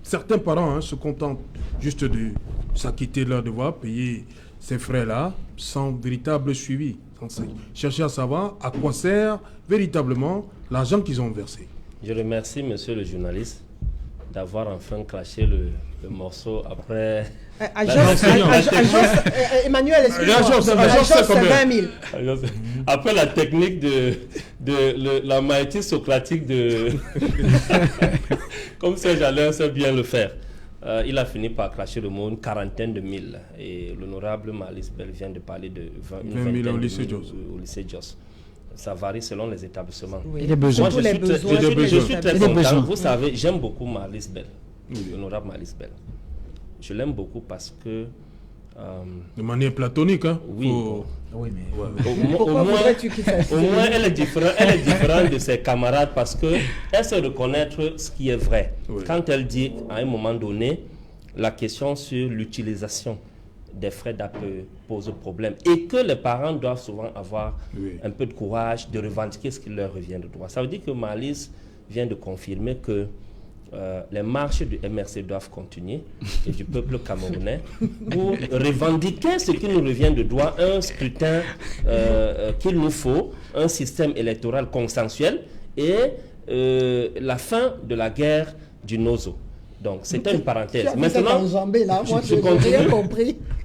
Certains parents se contentent juste de s'acquitter de leur devoir, payer ces frais-là, sans véritable suivi, sans chercher à savoir à quoi sert véritablement l'argent qu'ils ont versé. Je remercie monsieur le journaliste d'avoir enfin craché le morceau après Emmanuel, excuse-moi. Agence, c'est 20 000. Après la technique de la maïté socratique de... Comme Serge Alain sait bien le faire. Il a fini par cracher le mot une quarantaine de mille. Et l'honorable Malice Bell vient de parler de 20 000 au lycée Jos. Ça varie selon les établissements. Oui. Et les besoins. Moi, je suis très content. Vous savez, j'aime beaucoup Malice Bell, l'honorable Malice Bell. Je l'aime beaucoup parce que... de manière platonique, hein? Oui. Oui, mais... Pourquoi voudrais-tu qu'il fasse? Au moins, elle est différente de ses camarades parce qu'elle sait reconnaître ce qui est vrai. Oui. Quand elle dit, à un moment donné, la question sur l'utilisation des frais d'APE pose problème et que les parents doivent souvent avoir un peu de courage de revendiquer ce qui leur revient de droit. Ça veut dire que Malice vient de confirmer que les marches du MRC doivent continuer et du peuple camerounais pour revendiquer ce qui nous revient de droit, un scrutin qu'il nous faut, un système électoral consensuel et la fin de la guerre du Nozo. Donc, c'était une parenthèse. Maintenant,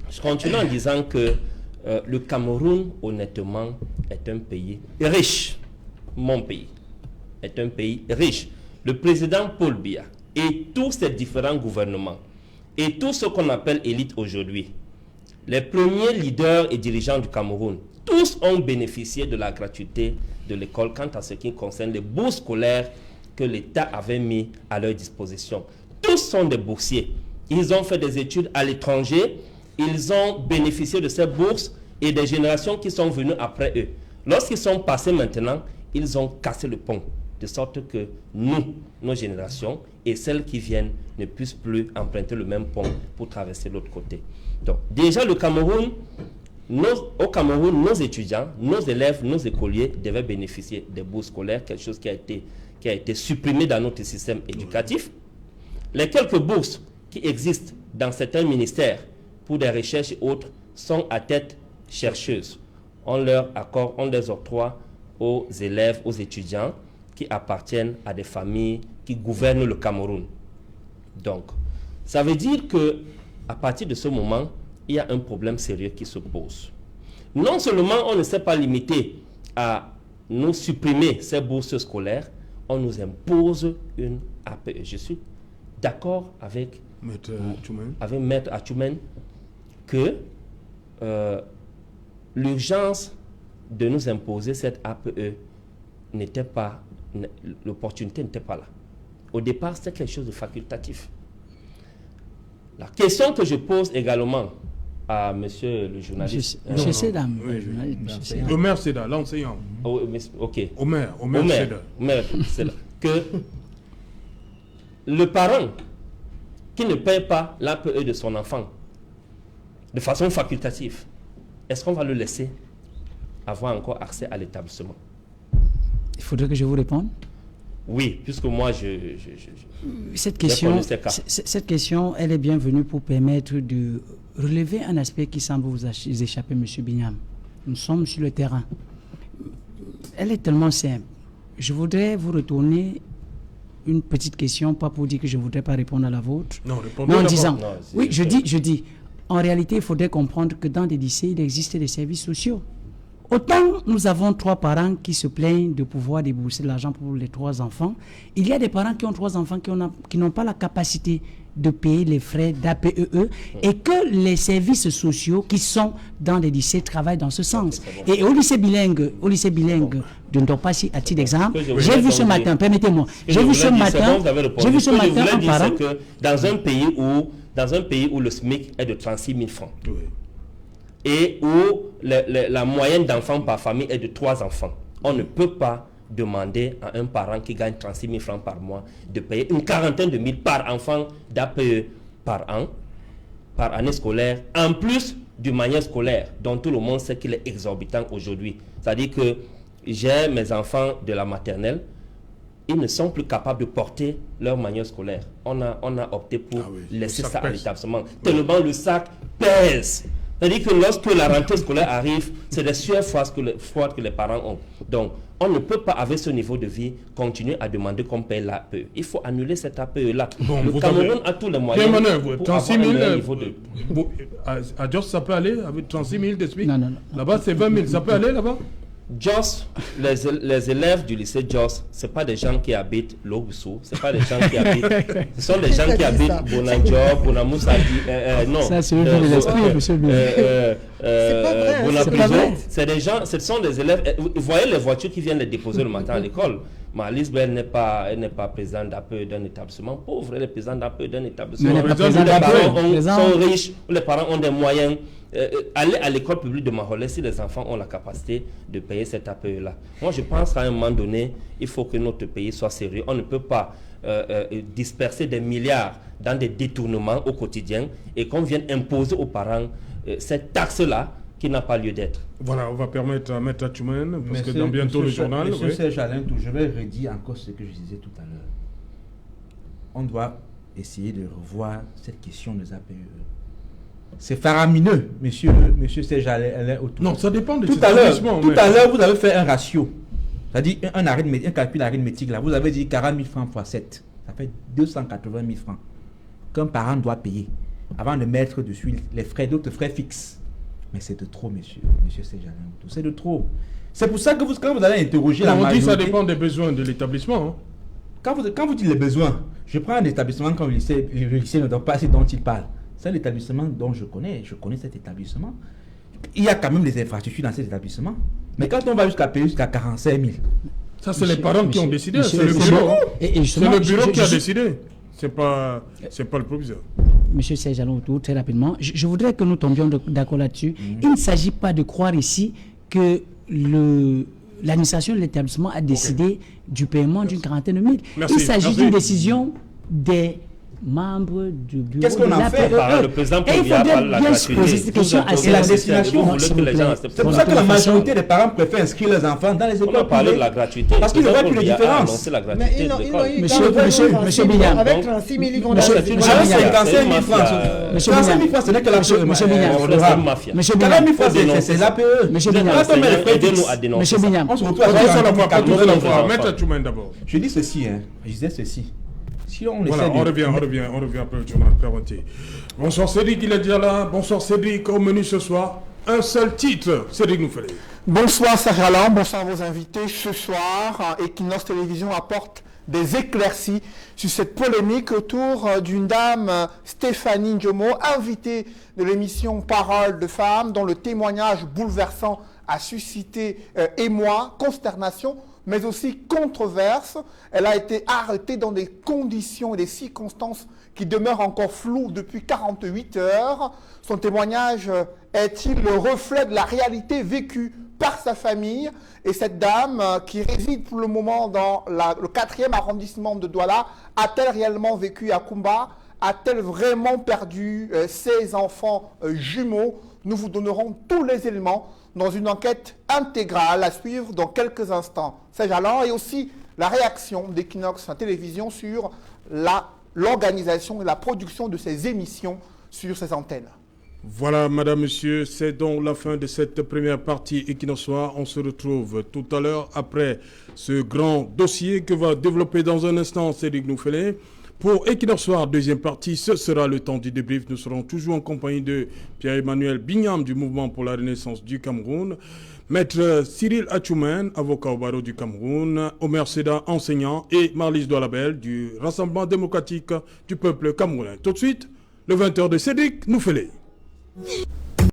je continue en disant que le Cameroun, honnêtement, est un pays riche. Mon pays est un pays riche. Le président Paul Biya et tous ces différents gouvernements et tout ce qu'on appelle élite aujourd'hui, les premiers leaders et dirigeants du Cameroun, tous ont bénéficié de la gratuité de l'école quant à ce qui concerne les bourses scolaires que l'État avait mis à leur disposition. Tous sont des boursiers. Ils ont fait des études à l'étranger, ils ont bénéficié de ces bourses et des générations qui sont venues après eux. Lorsqu'ils sont passés maintenant, ils ont cassé le pont. De sorte que nous, nos générations et celles qui viennent ne puissent plus emprunter le même pont pour traverser l'autre côté. Donc, déjà, au Cameroun, nos étudiants, nos élèves, nos écoliers devaient bénéficier des bourses scolaires, quelque chose qui a été supprimé dans notre système éducatif. Les quelques bourses qui existent dans certains ministères pour des recherches et autres sont à tête chercheuse. On les octroie aux élèves, aux étudiants qui appartiennent à des familles qui gouvernent le Cameroun. Donc, ça veut dire que à partir de ce moment, il y a un problème sérieux qui se pose. Non seulement on ne s'est pas limité à nous supprimer ces bourses scolaires, on nous impose une APE. Je suis d'accord avec Maître Achoumen que l'urgence de nous imposer cette APE l'opportunité n'était pas là. Au départ, c'était quelque chose de facultatif. La question que je pose également à monsieur le journaliste... Monsieur Sedam. Omer Seda, l'enseignant. Ok. Omer Seda. Que le parent qui ne paye pas l'APE de son enfant de façon facultative, est-ce qu'on va le laisser avoir encore accès à l'établissement? Il faudrait que je vous réponde. Oui, puisque moi, cette question, elle est bienvenue pour permettre de relever un aspect qui semble vous échapper, M. Bignam. Nous sommes sur le terrain. Elle est tellement simple. Je voudrais vous retourner une petite question, pas pour dire que je ne voudrais pas répondre à la vôtre. Non, répondez en disant, oui, je dis, en réalité, il faudrait comprendre que dans les lycées, il existe des services sociaux. Autant nous avons 3 parents qui se plaignent de pouvoir débourser de l'argent pour les 3 enfants, il y a des parents qui ont 3 enfants qui n'ont pas la capacité de payer les frais d'APEE et que les services sociaux qui sont dans les lycées travaillent dans ce sens. Et au lycée bilingue de Ndopassi, à titre d'exemple, j'ai vu ce matin, permettez-moi, j'ai vu ce matin un parent... Dans un pays où le SMIC est de 36 000 francs, et où la moyenne d'enfants par famille est de 3 enfants, on ne peut pas demander à un parent qui gagne 36 000 francs par mois de payer une quarantaine de mille par enfant d'APE par an, par année scolaire, en plus du manuel scolaire, dont tout le monde sait qu'il est exorbitant aujourd'hui. C'est-à-dire que j'ai mes enfants de la maternelle, ils ne sont plus capables de porter leur manuel scolaire. On a opté pour laisser ça à l'établissement. Tellement le sac pèse. C'est-à-dire que lorsque la rentrée scolaire arrive, c'est des sueurs froides que les parents ont. Donc, on ne peut pas, avec ce niveau de vie, continuer à demander qu'on paye l'APE. Il faut annuler cet APE-là. Bon, le Cameroun a tous les moyens pour 36 avoir 000, un niveau de... à Jos, ça peut aller avec 36 000 de SMIC? Non. Là-bas, c'est 20 000. Ça peut aller là-bas? Jos, les élèves du lycée Jos, ce pas des gens qui habitent Loboussou, ce pas des gens qui habitent... Ce sont des gens qui habitent Bonadjob, Bonamoussadi, non. Ça, c'est de l'esprit, monsieur. C'est pas vrai. Ce sont des élèves... Vous voyez les voitures qui viennent les déposer le matin à l'école. Mais Alice Bell n'est pas présidente d'APE d'un établissement pauvre, elle est présidente d'APE d'un établissement. Mais Les parents sont riches, les parents ont des moyens. Aller à l'école publique de Maholais si les enfants ont la capacité de payer cet APE-là. Moi, je pense qu'à un moment donné, il faut que notre pays soit sérieux. On ne peut pas disperser des milliards dans des détournements au quotidien et qu'on vienne imposer aux parents cette taxe-là qui n'a pas lieu d'être. Voilà, on va permettre à Maître Atchoumène, parce que dans bientôt le journal... Monsieur Serge Alain, je vais redire encore ce que je disais tout à l'heure. On doit essayer de revoir cette question des APE. C'est faramineux, monsieur Serge Alain. Non, ça dépend de tout à l'heure, vous avez fait un ratio. C'est-à-dire un calcul arithmétique. Là, vous avez dit 40 000 francs x 7. Ça fait 280 000 francs qu'un parent doit payer avant de mettre dessus les frais, d'autres frais fixes. Mais c'est de trop, monsieur Serge Alain. C'est de trop. C'est pour ça que quand vous allez interroger la majorité... On dit que ça dépend des besoins de l'établissement. Hein. Quand vous dites les besoins, je prends un établissement comme le lycée ne doit pas, c'est dont il parle. C'est l'établissement dont je connais cet établissement. Il y a quand même des infrastructures dans cet établissement. Mais quand on va jusqu'à payer jusqu'à 45 000... Ça, c'est les parents qui ont décidé. C'est le bureau. C'est le bureau qui a décidé. C'est pas le proviseur. Monsieur Serge Alain, très rapidement, je voudrais que nous tombions d'accord là-dessus. Il ne s'agit pas de croire ici que l'administration de l'établissement a décidé du paiement d'une quarantaine de mille. Il s'agit d'une décision des membres du bureau. Qu'est-ce qu'on a fait? Le président Prévia parle de la gratuité. Et la destination, c'est pour ça que la majorité des parents préfèrent inscrire leurs enfants dans les écoles. On a parlé de la gratuité. Parce qu'il n'y aura plus de différence. Monsieur Bignam. Avec 36 000, ils vont dans Avec 55 000 francs. 45 000 francs, ce n'est que l'APE. Monsieur Bignam. Monsieur Bignam. 40 000 francs, c'est l'APE. Monsieur Bignam. Aidez-nous à dénoncer. Monsieur Bignam. On se retrouve à Maître Atchoumène d'abord. Je dis ceci, je disais ceci. Si on revient après le journal Perrontier. Bonsoir Cédric, il est déjà là. Bonsoir Cédric, au menu ce soir, un seul titre, Cédric Noufélé. Bonsoir Serge Alain, bonsoir à vos invités. Ce soir, Equinox Télévision apporte des éclaircies sur cette polémique autour d'une dame, Stéphanie Ndjomo, invitée de l'émission Parole de femmes, dont le témoignage bouleversant a suscité émoi, consternation, mais aussi controverse. Elle a été arrêtée dans des conditions et des circonstances qui demeurent encore floues depuis 48 heures. Son témoignage est-il le reflet de la réalité vécue par sa famille? Et cette dame qui réside pour le moment dans le 4e arrondissement de Douala, a-t-elle réellement vécu à Kumba? A-t-elle vraiment perdu ses enfants jumeaux? Nous vous donnerons tous les éléments dans une enquête intégrale à suivre dans quelques instants. Serge Alain, et aussi la réaction d'Equinox Télévision sur l'organisation et la production de ces émissions sur ces antennes. Voilà, madame, monsieur, c'est donc la fin de cette première partie Equinox Soir. On se retrouve tout à l'heure après ce grand dossier que va développer dans un instant Cédric Noufélé. Pour Equinox Soir, deuxième partie, ce sera le temps du débrief. Nous serons toujours en compagnie de Pierre-Emmanuel Bignam du Mouvement pour la Renaissance du Cameroun, Maître Cyril Atchoumène, avocat au barreau du Cameroun, Omer Seda, enseignant, et Marlise Doualabel du Rassemblement démocratique du peuple camerounais. Tout de suite, le 20h de Cédric Noufélé.